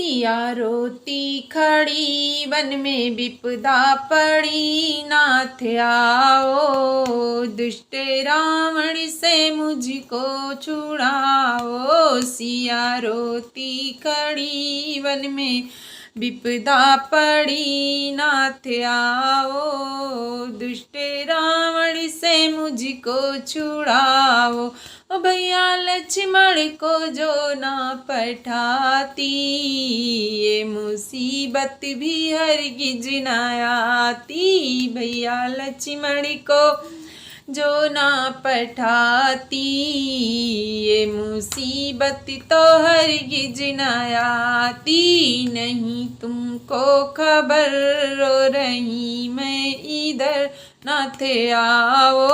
सिया रोती खड़ी वन में विपदा पड़ी, नाथ आओ दुष्ट रावण से मुझको छुड़ाओ। सिया रोती खड़ी वन में विपदा पड़ी, नाथ आओ दुष्ट रावण से मुझको छुड़ाओ। ओ भैया लक्ष्मण को जो ना पठाती, ये मुसीबत भी हरगिज ना आती। भैया लक्ष्मण को जो ना पठाती, ये मुसीबत तो हरगिज ना आती। नहीं तुमको खबर रो रही मैं इधर, नाथ आओ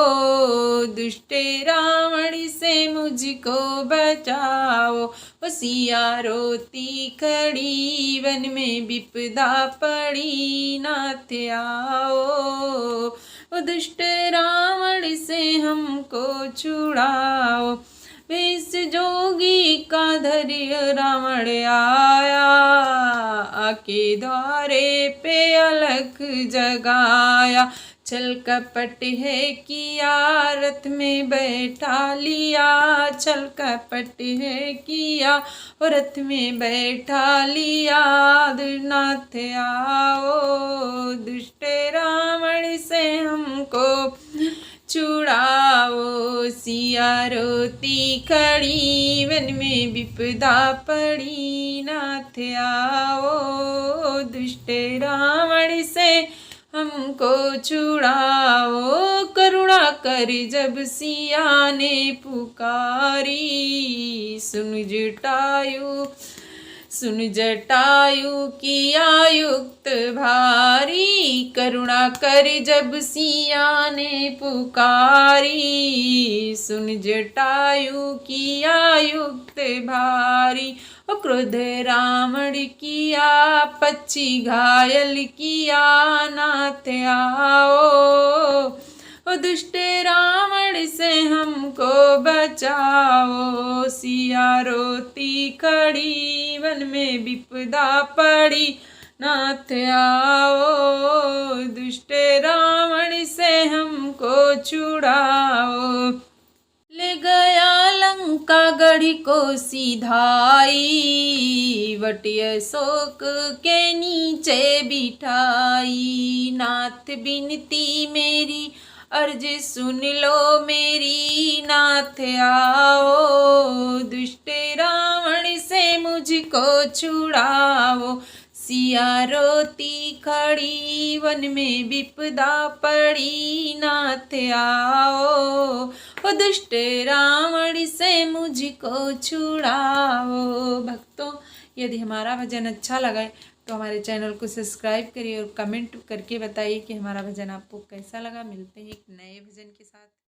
दुष्ट रावण से मुझको बचाओ। ओ सिया रोती खड़ी वन में विपदा पड़ी, नाथ आओ ओ दुष्ट रावण से हमको छुड़ाओ। वेश जोगी का धैर्य रावण आया, आके द्वारे पे अलख जगाया। छल कपट है किया रथ में बैठा लिया, छल कपट है किया रथ में बैठा लिया। नाथ आओ दुष्ट रावण से हमको छुड़ाओ। सिया रोती खड़ी वन में विपदा पड़ी, नाथ आओ दुष्ट रावण से हमको छुड़ाओ। करुणा कर जब सिया ने पुकारी, सुन जटायु किया युक्त भारी। करुणा कर जब सिया ने पुकारी, सुन जटायु किया युक्त भारी। क्रोध रावण किया पक्षी घायल किया, नाथ आओ ओ दुष्ट रावण से हमको बचाओ। सिया रोती खड़ी वन में विपदा पड़ी, नाथ आओ दुष्ट रावण से हमको छुड़ाओ। ले गया लंका गढ़ी को सिधाई, वटी अशोक के नीचे बिठाई। नाथ बिनती मेरी अर्ज सुन लो मेरी, नाथ आओ दुष्ट रावण से मुझको छुड़ाओ। सिया रोती खड़ी वन में विपदा पड़ी, नाथ आओ ओ दुष्ट रावण से मुझको छुड़ाओ। भक्तों, यदि हमारा भजन अच्छा लगा तो हमारे चैनल को सब्सक्राइब करिए और कमेंट करके बताइए कि हमारा भजन आपको कैसा लगा। मिलते हैं एक नए भजन के साथ।